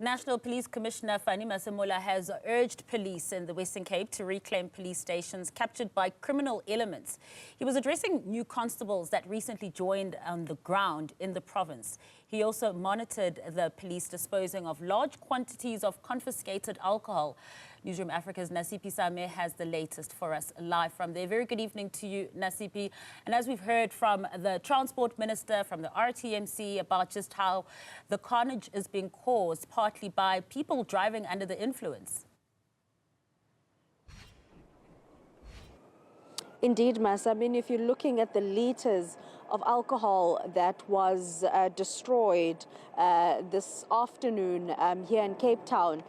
National Police Commissioner Fannie Masemola has urged police in the Western Cape to reclaim police stations captured by criminal elements. He was addressing new constables that recently joined on the ground in the province. He also monitored the police disposing of large quantities of confiscated alcohol. Newzroom Afrika's Nasiphi Same has the latest for us live from there. Very good evening to you, Nasiphi. And as we've heard from the Transport Minister, from the RTMC, about just how the carnage is being caused partly by people driving under the influence. Indeed, Mas. I mean, if you're looking at the litres of alcohol that was destroyed this afternoon here in Cape Town,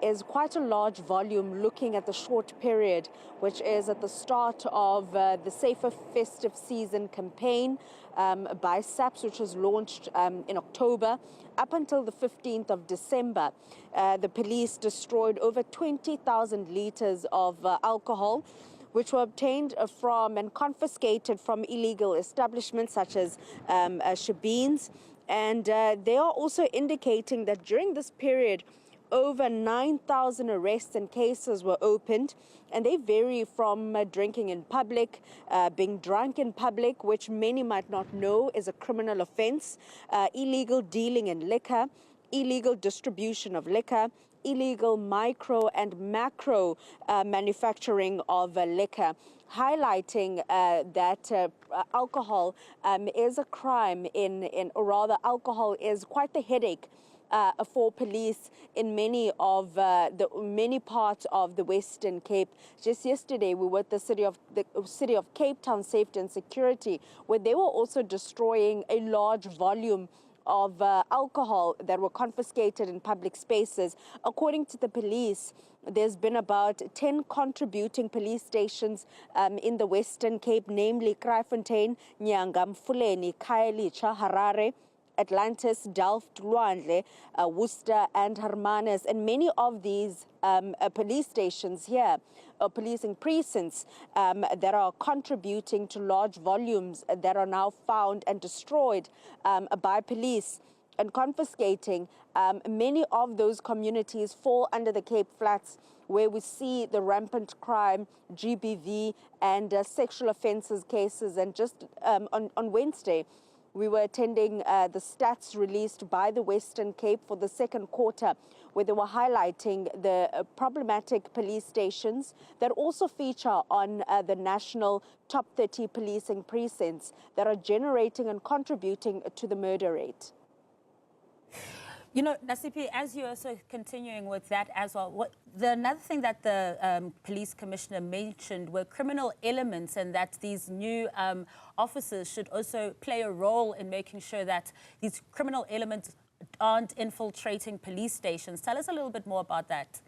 is quite a large volume looking at the short period, which is at the start of the Safer Festive Season campaign by SAPS, which was launched in October, up until the 15th of December. The police destroyed over 20,000 litres of alcohol, which were obtained from and confiscated from illegal establishments such as shebeens. And they are also indicating that during this period, over 9,000 arrests and cases were opened, and they vary from drinking in public, being drunk in public, which many might not know is a criminal offense, illegal dealing in liquor, illegal distribution of liquor, illegal micro and macro manufacturing of liquor, highlighting that alcohol is a crime or rather alcohol is quite the headache for police in many parts of the Western Cape. Just yesterday, we were at the city of Cape Town Safety and Security, where they were also destroying a large volume of alcohol that were confiscated in public spaces. According to the police, there's been about 10 contributing police stations in the Western Cape, namely Kraaifontein, Nyanga, Mfuleni, Khayelitsha, Harare, Atlantis, Delft, Lwandle, Worcester and Hermanus. And many of these police stations here, policing precincts that are contributing to large volumes that are now found and destroyed by police and confiscating. Many of those communities fall under the Cape Flats, where we see the rampant crime, GBV and sexual offences cases. And just on Wednesday, we were attending the stats released by the Western Cape for the second quarter, where they were highlighting the problematic police stations that also feature on the national top 30 policing precincts that are generating and contributing to the murder rate. You know, Nasiphi, as you're also continuing with that as well, another thing that the police commissioner mentioned were criminal elements, and that these new officers should also play a role in making sure that these criminal elements aren't infiltrating police stations. Tell us a little bit more about that.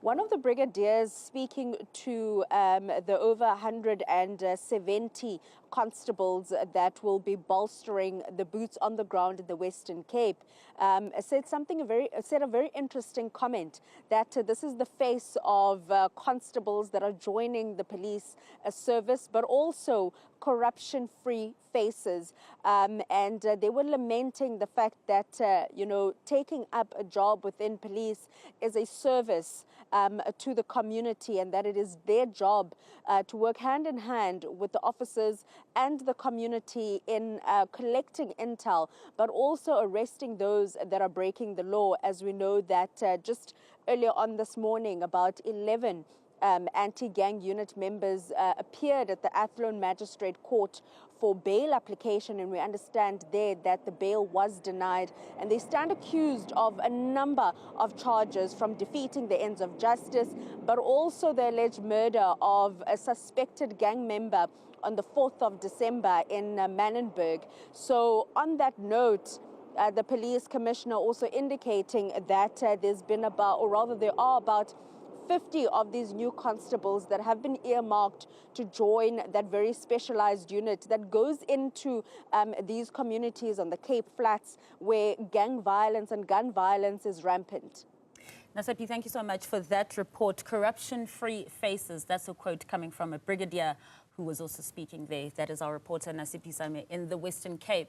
One of the brigadiers, speaking to the over 170 constables that will be bolstering the boots on the ground in the Western Cape, said a very interesting comment, that this is the face of constables that are joining the police service, but also corruption-free faces. And they were lamenting the fact that, taking up a job within police is a service to the community, and that it is their job to work hand in hand with the officers and the community in collecting intel, but also arresting those that are breaking the law. As we know that just earlier on this morning, about 11 anti-gang unit members appeared at the Athlone Magistrate Court for bail application, and we understand there that the bail was denied, and they stand accused of a number of charges, from defeating the ends of justice, but also the alleged murder of a suspected gang member on the 4th of December in Mannenberg. So on that note, the police commissioner also indicating that there are about 50 of these new constables that have been earmarked to join that very specialized unit that goes into these communities on the Cape Flats, where gang violence and gun violence is rampant. Nasiphi, thank you so much for that report. Corruption-free faces, that's a quote coming from a brigadier who was also speaking there. That is our reporter, Nasiphi Same, in the Western Cape.